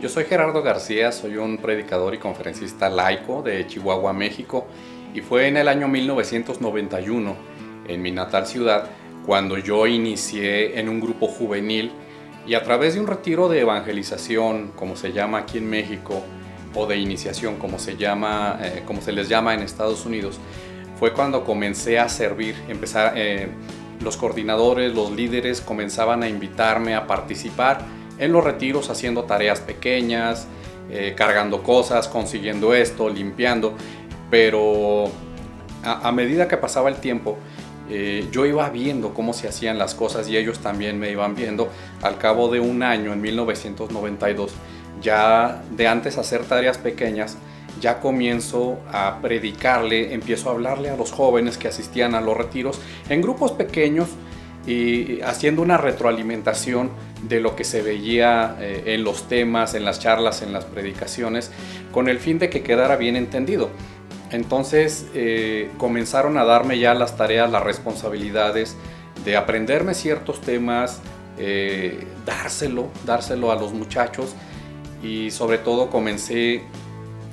Yo soy Gerardo García, soy un predicador y conferencista laico de Chihuahua, México, y fue en el año 1991, en mi natal ciudad, cuando yo inicié en un grupo juvenil y a través de un retiro de evangelización, como se llama aquí en México, o de iniciación, como se les llama en Estados Unidos, fue cuando comencé a servir. Los coordinadores, los líderes comenzaban a invitarme a participar en los retiros haciendo tareas pequeñas, cargando cosas, consiguiendo esto, limpiando, pero a medida que pasaba el tiempo, yo iba viendo cómo se hacían las cosas y ellos también me iban viendo. Al cabo de un año, en 1992, ya de antes hacer tareas pequeñas, ya comienzo a predicarle, empiezo a hablarle a los jóvenes que asistían a los retiros en grupos pequeños y haciendo una retroalimentación de lo que se veía en los temas, en las charlas, en las predicaciones, con el fin de que quedara bien entendido. Entonces comenzaron a darme ya las tareas, las responsabilidades de aprenderme ciertos temas, dárselo a los muchachos, y sobre todo comencé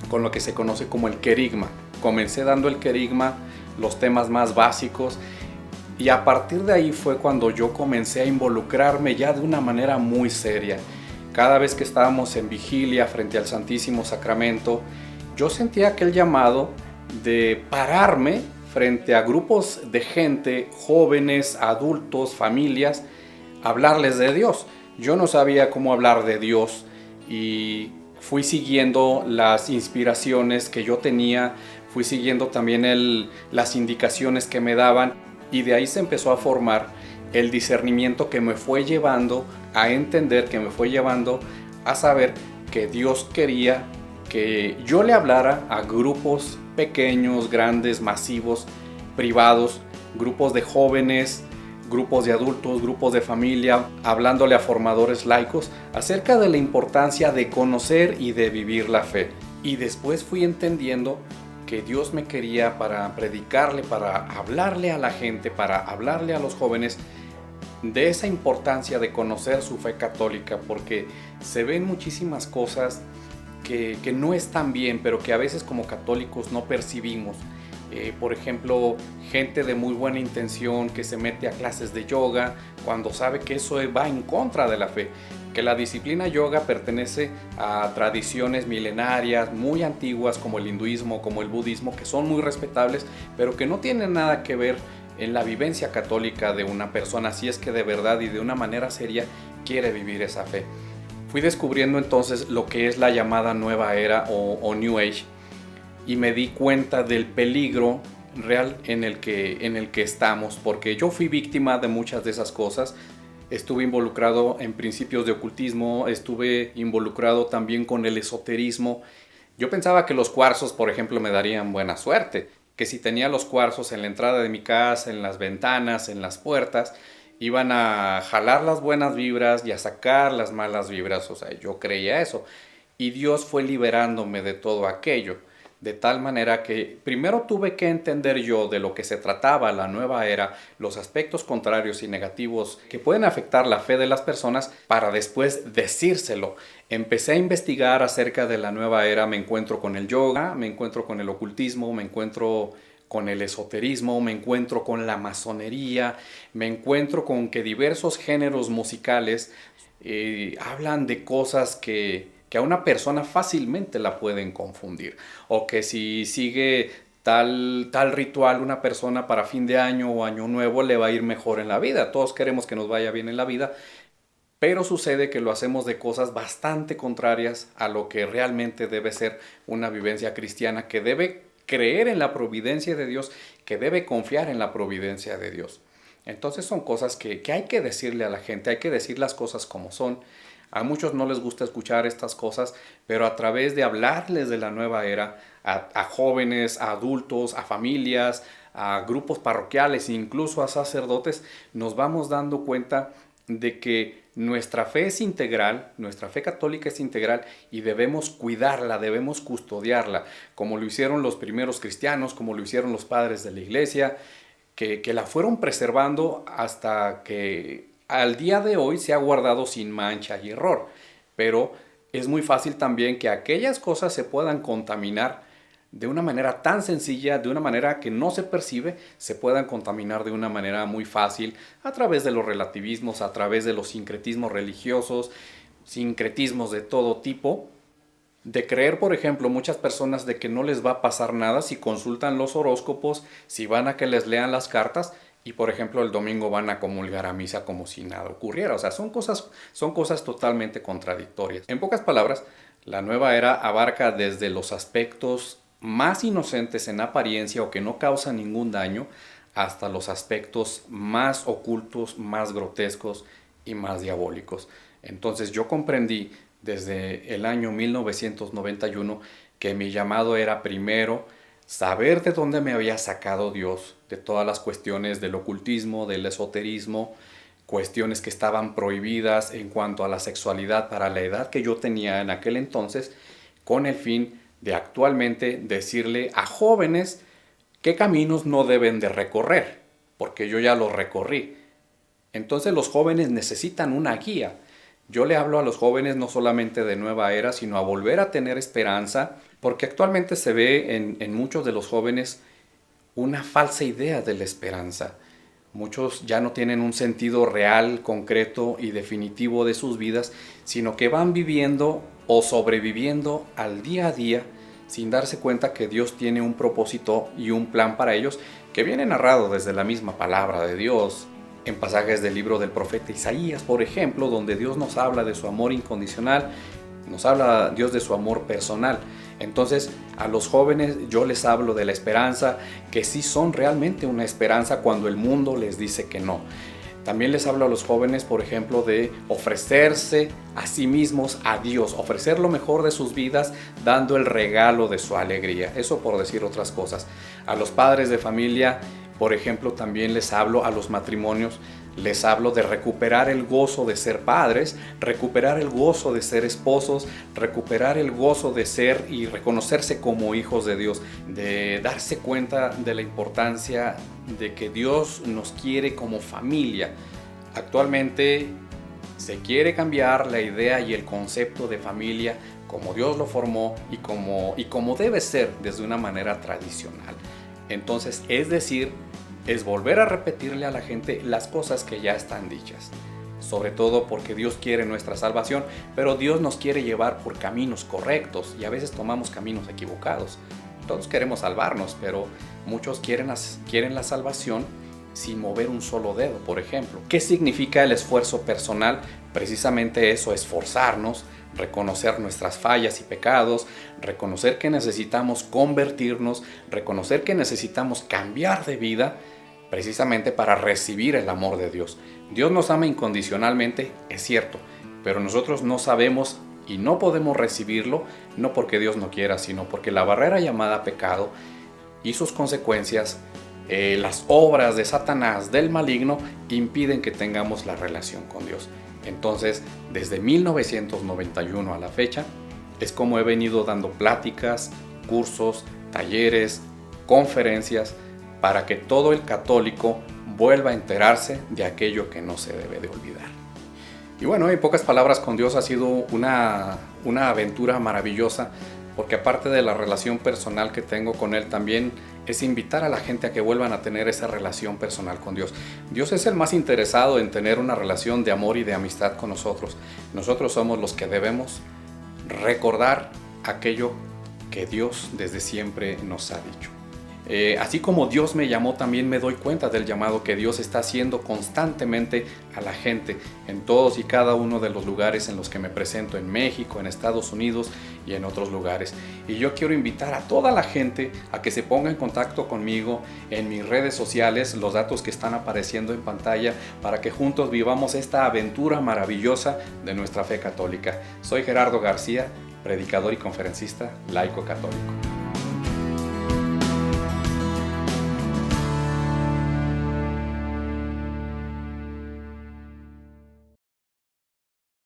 con lo que se conoce como el querigma. Comencé dando el querigma, los temas más básicos, y a partir de ahí fue cuando yo comencé a involucrarme ya de una manera muy seria. Cada vez que estábamos en vigilia frente al Santísimo Sacramento, yo sentía aquel llamado de pararme frente a grupos de gente, jóvenes, adultos, familias, hablarles de Dios. Yo no sabía cómo hablar de Dios y fui siguiendo las inspiraciones que yo tenía, fui siguiendo también las indicaciones que me daban, y de ahí se empezó a formar el discernimiento que me fue llevando a entender, que me fue llevando a saber que Dios quería que yo le hablara a grupos pequeños, grandes, masivos, privados, grupos de jóvenes, grupos de adultos, grupos de familia, hablándole a formadores laicos acerca de la importancia de conocer y de vivir la fe. Y después fui entendiendo que Dios me quería para predicarle, para hablarle a la gente, para hablarle a los jóvenes de esa importancia de conocer su fe católica, porque se ven muchísimas cosas que no están bien, pero que a veces como católicos no percibimos. Por ejemplo, gente de muy buena intención que se mete a clases de yoga cuando sabe que eso va en contra de la fe, que la disciplina yoga pertenece a tradiciones milenarias muy antiguas como el hinduismo, como el budismo, que son muy respetables, pero que no tienen nada que ver en la vivencia católica de una persona, si es que de verdad y de una manera seria quiere vivir esa fe. Fui descubriendo entonces lo que es la llamada nueva era o New Age, y me di cuenta del peligro real en el que estamos, porque yo fui víctima de muchas de esas cosas. Estuve involucrado en principios de ocultismo, estuve involucrado también con el esoterismo. Yo pensaba que los cuarzos, por ejemplo, me darían buena suerte, que si tenía los cuarzos en la entrada de mi casa, en las ventanas, en las puertas, iban a jalar las buenas vibras y a sacar las malas vibras. O sea, yo creía eso. Y Dios fue liberándome de todo aquello. De tal manera que primero tuve que entender yo de lo que se trataba la nueva era, los aspectos contrarios y negativos que pueden afectar la fe de las personas, para después decírselo. Empecé a investigar acerca de la nueva era, me encuentro con el yoga, me encuentro con el ocultismo, me encuentro con el esoterismo, me encuentro con la masonería, me encuentro con que diversos géneros musicales hablan de cosas que a una persona fácilmente la pueden confundir, o que si sigue tal ritual una persona para fin de año o año nuevo le va a ir mejor en la vida. Todos queremos que nos vaya bien en la vida, pero sucede que lo hacemos de cosas bastante contrarias a lo que realmente debe ser una vivencia cristiana, que debe creer en la providencia de Dios, que debe confiar en la providencia de Dios. Entonces son cosas que hay que decirle a la gente, hay que decir las cosas como son. A muchos no les gusta escuchar estas cosas, pero a través de hablarles de la nueva era, a jóvenes, a adultos, a familias, a grupos parroquiales, incluso a sacerdotes, nos vamos dando cuenta de que nuestra fe es integral, nuestra fe católica es integral, y debemos cuidarla, debemos custodiarla, como lo hicieron los primeros cristianos, como lo hicieron los padres de la iglesia, que la fueron preservando hasta que al día de hoy se ha guardado sin mancha y error. Pero es muy fácil también que aquellas cosas se puedan contaminar de una manera tan sencilla, de una manera que no se percibe, se puedan contaminar de una manera muy fácil a través de los relativismos, a través de los sincretismos religiosos, sincretismos de todo tipo. De creer, por ejemplo, muchas personas de que no les va a pasar nada si consultan los horóscopos, si van a que les lean las cartas y, por ejemplo, el domingo van a comulgar a misa como si nada ocurriera. O sea, son cosas totalmente contradictorias. En pocas palabras, la nueva era abarca desde los aspectos más inocentes en apariencia o que no causan ningún daño hasta los aspectos más ocultos, más grotescos y más diabólicos. Entonces yo comprendí desde el año 1991 que mi llamado era primero saber de dónde me había sacado Dios, de todas las cuestiones del ocultismo, del esoterismo, cuestiones que estaban prohibidas en cuanto a la sexualidad para la edad que yo tenía en aquel entonces, con el fin de actualmente decirle a jóvenes qué caminos no deben de recorrer, porque yo ya los recorrí. Entonces los jóvenes necesitan una guía. Yo le hablo a los jóvenes no solamente de nueva era, sino a volver a tener esperanza, porque actualmente se ve en muchos de los jóvenes una falsa idea de la esperanza. Muchos ya no tienen un sentido real, concreto y definitivo de sus vidas, sino que van viviendo o sobreviviendo al día a día sin darse cuenta que Dios tiene un propósito y un plan para ellos que viene narrado desde la misma palabra de Dios. En pasajes del libro del profeta Isaías, por ejemplo, donde Dios nos habla de su amor incondicional, nos habla Dios de su amor personal. Entonces, a los jóvenes yo les hablo de la esperanza, que sí son realmente una esperanza cuando el mundo les dice que no. También les hablo a los jóvenes, por ejemplo, de ofrecerse a sí mismos a Dios, ofrecer lo mejor de sus vidas dando el regalo de su alegría. Eso por decir otras cosas. A los padres de familia, por ejemplo, también les hablo, a los matrimonios, les hablo de recuperar el gozo de ser padres, recuperar el gozo de ser esposos, recuperar el gozo de ser y reconocerse como hijos de Dios, de darse cuenta de la importancia de que Dios nos quiere como familia. Actualmente se quiere cambiar la idea y el concepto de familia como Dios lo formó y como debe ser desde una manera tradicional. Entonces, es decir, es volver a repetirle a la gente las cosas que ya están dichas. Sobre todo porque Dios quiere nuestra salvación, pero Dios nos quiere llevar por caminos correctos y a veces tomamos caminos equivocados. Todos queremos salvarnos, pero muchos quieren la salvación sin mover un solo dedo, por ejemplo. ¿Qué significa el esfuerzo personal? Precisamente eso, esforzarnos, reconocer nuestras fallas y pecados, reconocer que necesitamos convertirnos, reconocer que necesitamos cambiar de vida, precisamente para recibir el amor de Dios. Dios nos ama incondicionalmente, es cierto, pero nosotros no sabemos y no podemos recibirlo, no porque Dios no quiera, sino porque la barrera llamada pecado y sus consecuencias, las obras de Satanás, del maligno, impiden que tengamos la relación con Dios. Entonces, desde 1991 a la fecha, es como he venido dando pláticas, cursos, talleres, conferencias, para que todo el católico vuelva a enterarse de aquello que no se debe de olvidar. Y bueno, en pocas palabras, con Dios ha sido una aventura maravillosa, porque aparte de la relación personal que tengo con Él, también es invitar a la gente a que vuelvan a tener esa relación personal con Dios. Dios es el más interesado en tener una relación de amor y de amistad con nosotros. Nosotros somos los que debemos recordar aquello que Dios desde siempre nos ha dicho. Así como Dios me llamó, también me doy cuenta del llamado que Dios está haciendo constantemente a la gente en todos y cada uno de los lugares en los que me presento, en México, en Estados Unidos y en otros lugares. Y yo quiero invitar a toda la gente a que se ponga en contacto conmigo en mis redes sociales, los datos que están apareciendo en pantalla, para que juntos vivamos esta aventura maravillosa de nuestra fe católica. Soy Gerardo García, predicador y conferencista laico católico.